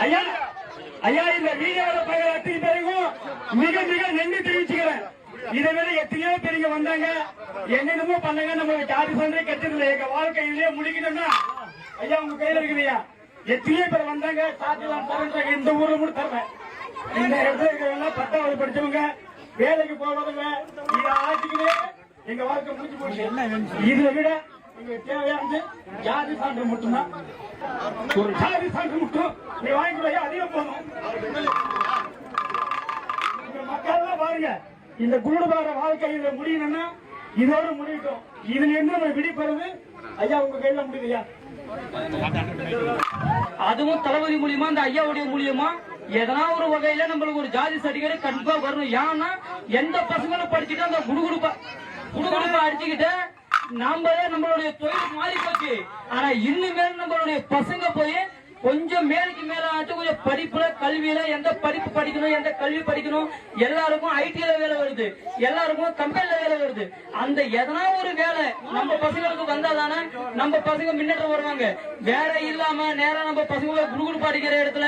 ஐயா ஐயா இந்த வீடியோல பயிர் அத்தனை பேருக்கும் மிக மிக நன்றி தெரிவிச்சுக்கிறேன். இதை விட எத்தனையோ பேருங்க வந்தாங்க, என்னென்னமோ பண்ணாங்க. நம்ம ஜாதி சான்றே கட்டதில்லை, எங்க வாழ்க்கையிலேயே முடிக்கணும்னா ஐயா உங்க கையில இருக்குதுயா. எத்தனையோ பேர் வந்தாங்க, சாத்தியெல்லாம் தரேன். இந்த ஊர்ல கூட தரேன். இந்த இடத்துல இருக்கிறவங்க 10வது படிச்சவங்க, வேலைக்கு போவதுங்க, இதை ஆட்சிக்குது எங்க வாழ்க்கை முடிஞ்சு போச்சு. இதை விட எங்க தேவையானது ஜாதி சான்று மட்டும்தான். ஒரு ஜாதி சான்று மட்டும் நீ வாங்கிக்கூட அதிகம் போகணும். மக்கள் பாருங்க, இந்த குடும்ப வாழ்க்கையில முடியணும்னா இதோட முடியட்டும். இதுல இருந்து நம்ம விடுபடுறது ஐயா உங்க கையில முடியுதுயா. அதுவும் தளபதி மூலியமா, இந்த ஐயாவுடைய மூலியமா எதனா ஒரு வகையில நம்மளுக்கு ஒரு ஜாதி சர்டிபிகேட் கண்டிப்பா வரணும். ஏன்னா எந்த பசங்களும் படிச்சுட்டு அந்த குடுகுடுப்பா அடிச்சுக்கிட்டு நம்மளுடைய தொழில் மாறி போச்சு. ஆனா இன்னுமே நம்மளுடைய பசங்க போய் கொஞ்சம் மேலுக்கு மேல ஆச்சு, கொஞ்சம் படிப்புல கல்வியில எந்த படிப்பு படிக்கணும், எந்த கல்வி படிக்கணும், எல்லாருக்கும் ஐடில வேலை வருது, எல்லாருக்கும் கம்பெனில வேலை வருது. அந்த எதனா ஒரு வேலை நம்ம பசங்களுக்கு வந்தாதானே நம்ம பசங்க முன்னேற்றம் வருவாங்க. வேலை இல்லாம நேரம் நம்ம பசங்க குடுகுடு படிக்கிற இடத்துல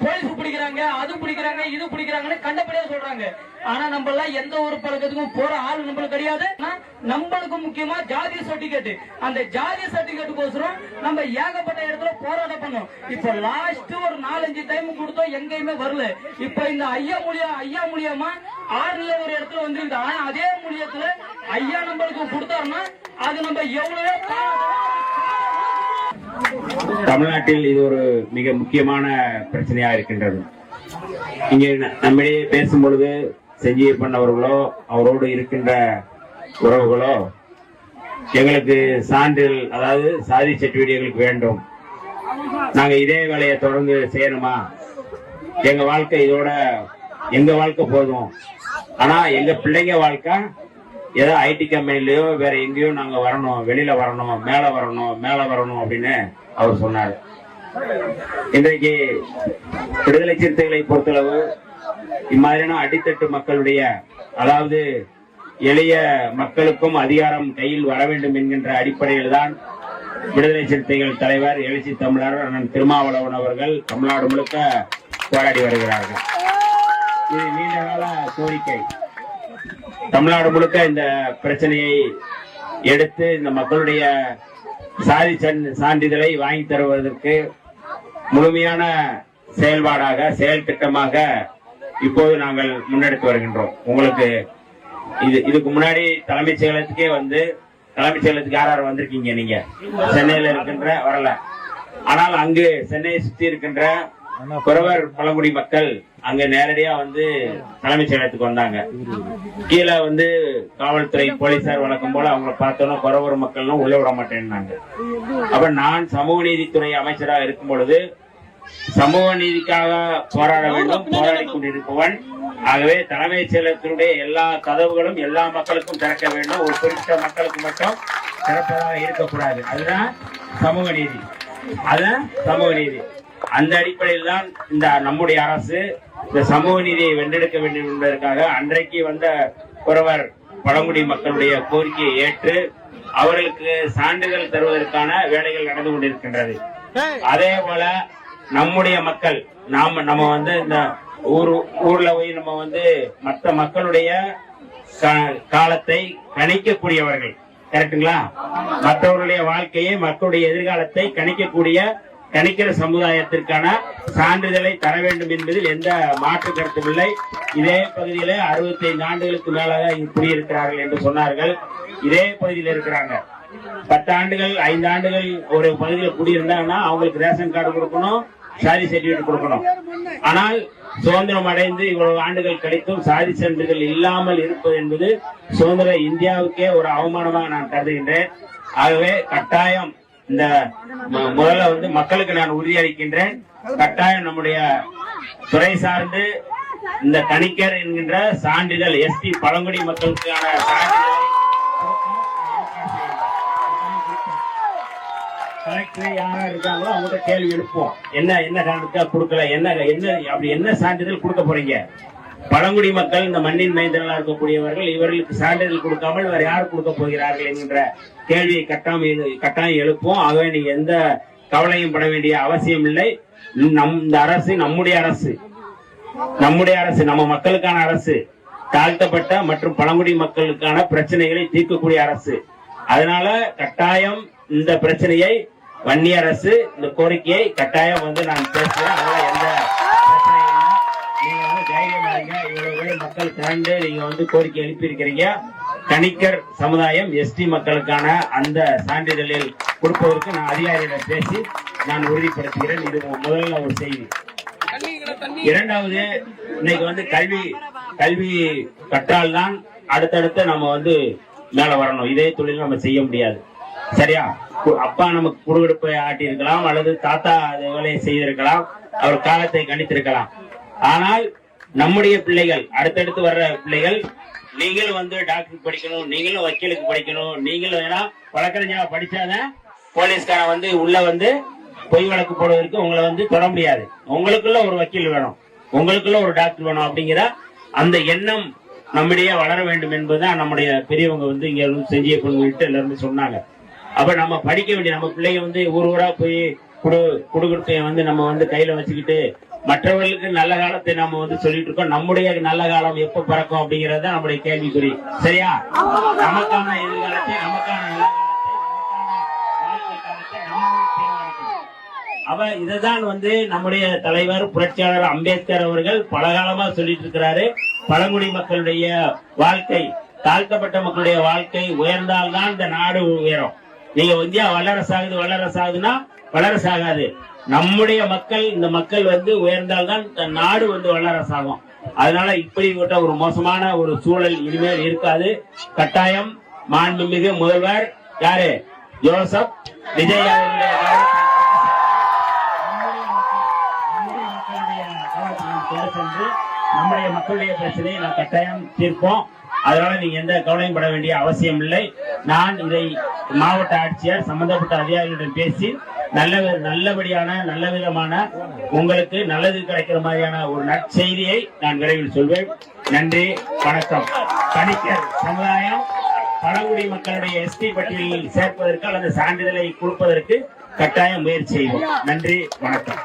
போலீஸ் பிடிக்கிறாங்க, அது பிடிக்கிறாங்க, இது பிடிக்கிறாங்கன்னு கண்டபடியா சொல்றாங்க. ஆனா நம்ம எல்லாம் எந்த ஒரு பழக்கத்துக்கும் போற ஆள் நம்மளுக்கு கிடையாது. நம்மளுக்கு முக்கியமா ஜாதி சர்டிபிகேட். அந்த ஜாதி சர்டிபிகேட்டுக்கோசரம் நம்ம ஏகப்பட்ட இடத்துல போராட்டம் பண்ணோம். இப்ப லாஸ்ட் ஒரு 4-5 டைம் கொடுத்தோம், எங்கேயுமே வரல. இப்ப இந்த ஐயா மூலியமா 6ல ஒரு இடத்துல வந்துருக்கு. ஆனா அதே மூலியத்துல ஐயா நம்மளுக்கு கொடுத்தாருன்னா அது நம்ம எவ்வளவோ தமிழ்நாட்டில் இது ஒரு மிக முக்கியமான பிரச்சனையா இருக்கின்றது. இங்கே நம்மிடையே பேசும் பொழுது செஞ்சியப்பன் அவர்களோ அவரோடு இருக்கின்ற உறவுகளோ எங்களுக்கு சான்றிதழ், அதாவது சாதி சர்டிபிகேட் எங்களுக்கு வேண்டும், நாங்க இதே வேலையை தொடர்ந்து செய்யணுமா, எங்க வாழ்க்கை இதோட எங்க வாழ்க்கை போதும், ஆனா எங்க பிள்ளைங்க வாழ்க்கை ஏதோ ஐடி கம்பெனிலயோ வேற எங்கேயோ நாங்க வரணும், வெளியில வரணும், மேல வரணும் அப்படின்னு அவர் சொன்னார். இன்றைக்கு விடுதலை சிறுத்தைகளை பொறுத்தளவு இம்மாதிரியான அடித்தட்டு மக்களுடைய, அதாவது எளிய மக்களுக்கும் அதிகாரம் கையில் வர வேண்டும் என்கின்ற அடிப்படையில் தான் விடுதலை சிறுத்தைகள் தலைவர் எழுச்சி தமிழர் அண்ணன் திருமாவளவன் அவர்கள் தமிழ்நாடு முழுக்க போராடி வருகிறார்கள். இது நீண்ட கால கோரிக்கை. தமிழ்நாடு முழுக்க இந்த பிரச்சனையை எடுத்து இந்த மக்களுடைய சாதி சான்றிதழை வாங்கி தருவதற்கு முழுமையான செயல்பாடாக, செயல் திட்டமாக இப்போது நாங்கள் முன்னெடுத்து வருகின்றோம். உங்களுக்கு இதுக்கு முன்னாடி தலைமைச் செயலகத்துக்கே தலைமைச் செயலகத்துக்கு யார் வந்திருக்கீங்க? நீங்க சென்னையில இருக்கின்ற வரல. ஆனால் அங்கு சென்னையை சுற்றி இருக்கின்ற குறவர் பழங்குடி மக்கள் அங்க நேரடியா தலைமைச் செயலகத்துக்கு வந்தாங்க. கீழே காவல்துறை போலீசார் வழக்கம் போல அவங்களை பார்த்தோன்னா குறவர் மக்கள்லாம் உள்ள விட மாட்டேன்னாங்க. அப்ப நான் சமூக நீதித்துறை அமைச்சராக இருக்கும் பொழுது சமூக நீதிக்காக போராட வேண்டும், போராடி கொண்டிருப்பவன். ஆகவே தலைமைச் செயலகத்தினுடைய எல்லா கதவுகளும் எல்லா மக்களுக்கும் திறக்க வேண்டும், ஒரு குறிப்பிட்ட மக்களுக்கு மட்டும் திறப்பதாக இருக்கக்கூடாது. அதுதான் சமூக நீதி, அதுதான் சமூக நீதி. அந்த அடிப்படையில் தான் இந்த நம்முடைய அரசு இந்த சமூக நீதியை வென்றெடுக்க வேண்டும் என்பதற்காக அன்றைக்கு வந்த குறவர் பழங்குடி மக்களுடைய கோரிக்கையை ஏற்று அவர்களுக்கு சான்றிதழ் தருவதற்கான வேலைகள் நடந்து கொண்டிருக்கின்றது. அதே போல நம்முடைய மக்கள் நம்ம இந்த ஊர்ல போய் நம்ம மற்ற மக்களுடைய காலத்தை கணிக்கக்கூடியவர்கள், கரெக்டுங்களா? மற்றவர்களுடைய வாழ்க்கையை, மக்களுடைய எதிர்காலத்தை கணிக்கிற சமுதாயத்திற்கான சான்றிதழை தர வேண்டும் என்பதில் எந்த மாற்று கருத்தும் இல்லை. இதே பகுதியில 65 ஆண்டுகளுக்கு மேலாக இங்கு குடியிருக்கிறார்கள் என்று சொன்னார்கள். இதே பகுதியில் இருக்கிறாங்க. 10 ஆண்டுகள் 5 ஆண்டுகள் ஒரு பகுதியில் குடியிருந்தாங்கன்னா அவங்களுக்கு ரேஷன் கார்டு கொடுக்கணும், சாதி சர்டிபிகேட் கொடுக்கணும். ஆனால் சுதந்திரம் அடைந்து இவ்வளவு ஆண்டுகள் கழித்தும் சாதி சான்றிதழ் இல்லாமல் இருப்பது என்பது சுதந்திர இந்தியாவுக்கே ஒரு அவமானமாக நான் கருதுகின்றேன். ஆகவே கட்டாயம் இந்த முதல்ல மக்களுக்கு நான் உறுதியளிக்கின்றேன், கட்டாயம் நம்முடைய துறை சார்ந்து இந்த கணிக்கர் என்கின்ற சான்றிதழ், எஸ்டி பழங்குடி மக்களுக்கான சான்றிதழை கலெக்டர் யாரா இருக்காங்களோ அவங்கள்ட்ட கேள்வி எழுப்போம். என்ன காரணத்துக்காக கொடுக்கல, அப்படி என்ன சான்றிதழ் கொடுக்க போறீங்க? பழங்குடி மக்கள் இந்த மண்ணின் மைந்தர்களாக இருக்கக்கூடியவர்கள், இவர்களுக்கு சான்றிதழ் கொடுக்காமல் வேற யார் கொடுக்க போகிறார்கள் என்கின்ற கேள்வியை கட்டாயம் எழுப்போம். ஆகவே நீங்க எந்த கவலையும் பட வேண்டிய அவசியம் இல்லை. இந்த அரசு நம்முடைய அரசு, நம்ம மக்களுக்கான அரசு, தாழ்த்தப்பட்ட மற்றும் பழங்குடி மக்களுக்கான பிரச்சனைகளை தீர்க்கக்கூடிய அரசு. அதனால கட்டாயம் இந்த பிரச்சனையை வன்னி அரசு இந்த கோரிக்கையை கட்டாயம் நான் பேசுறேன். அதனால எந்த பிரச்சனையும் இல்லை. நீங்க தைரியமா இருங்க. இவ்வளவு மக்கள் திரண்டு நீங்க கோரிக்கை எழுப்பி இருக்கிறீங்க. கணிக்கர் சமுதாயம் எஸ்டி மக்களுக்கான அந்த சான்றிதழில் கொடுப்பதற்கு நான் அதிகாரியிடம் பேசி நான் உறுதிப்படுத்துகிறேன். இது முதல்ல ஒரு செய்தி. இரண்டாவது, இன்னைக்கு கல்வி கற்றால்தான் அடுத்தடுத்து நம்ம மேல வரணும். இதே தொழில் நம்ம செய்ய முடியாது. சரியா? அப்பா நமக்கு குடுகுடுப்பை ஆட்டி இருக்கலாம், அல்லது தாத்தா வேலையை செய்திருக்கலாம், அவர் காலத்தை கணித்திருக்கலாம். ஆனால் நம்முடைய பிள்ளைகள், அடுத்தடுத்து வர்ற பிள்ளைகள், நீங்களும் டாக்டருக்கு படிக்கணும், நீங்களும் வக்கீலுக்கு படிக்கணும், நீங்களும் ஏன்னா வழக்கறிஞரா படிச்சாதான் போலீஸ்காரன் உள்ள பொய் வழக்கு போடுவதற்கு உங்களை தொட முடியாது. உங்களுக்குள்ள ஒரு வக்கீல் வேணும், உங்களுக்குள்ள ஒரு டாக்டர் வேணும். அப்படிங்கிற அந்த எண்ணம் நம்மிடையே வளர வேண்டும் என்பதுதான் நம்முடைய பெரியவங்க இங்க செஞ்சிய பொண்ணுகிட்ட எல்லாருமே சொன்னாங்க. அப்ப நம்ம படிக்க வேண்டிய நம்ம பிள்ளைங்க ஊர் ஊரா போய் குடுகுடுப்பைய நம்ம கையில வச்சுக்கிட்டு மற்றவர்களுக்கு நல்ல காலத்தை நம்ம சொல்லிட்டு இருக்கோம். நம்முடைய நல்ல காலம் எப்ப பிறக்கும் அப்படிங்கறது நம்முடைய கேள்விக்குறி. சரியா? நமக்கான எதிர்காலத்தை, நமக்கான நல்ல காலத்தை நம்ம தீர்மானிக்கணும். அவ இதுதான் நம்முடைய தலைவர் புரட்சியாளர் அம்பேத்கர் அவர்கள் பல காலமா சொல்லிட்டு இருக்கிறாரு. பழங்குடி மக்களுடைய வாழ்க்கை, தாழ்த்தப்பட்ட மக்களுடைய வாழ்க்கை உயர்ந்தால்தான் இந்த நாடு உயரும். நீங்க இந்தியா வல்லரசாகுதுன்னா வல்லரசாகாது. நம்முடைய மக்கள், இந்த மக்கள் உயர்ந்தால்தான் நாடு வல்லரசாகும். அதனால இப்படிப்பட்ட ஒரு மோசமான ஒரு சூழல் இனிமேல் இருக்காது. கட்டாயம் மாண்புமிகு முதல்வர் யாரு ஜோசப் விஜய் அவர்களுடைய நம்முடைய மக்களுடைய பிரச்சனையை நான் கட்டாயம் தீர்ப்போம். அதனால நீங்க எந்த கவலையும் பட வேண்டிய அவசியம் இல்லை. நான் இதை மாவட்ட ஆட்சியர் சம்பந்தப்பட்ட அதிகாரிகளிடம் பேசி நல்லபடியான நல்ல விதமான உங்களுக்கு நல்லது கிடைக்கிற மாதிரியான ஒரு நற்செய்தியை நான் விரைவில் சொல்வேன். நன்றி, வணக்கம். கணிக்கர் சமுதாயம் பழங்குடி மக்களுடைய எஸ்டி பட்டியலில் சேர்ப்பதற்கு அல்லது சான்றிதழை கொடுப்பதற்கு கட்டாயம் முயற்சி செய்வோம். நன்றி, வணக்கம்.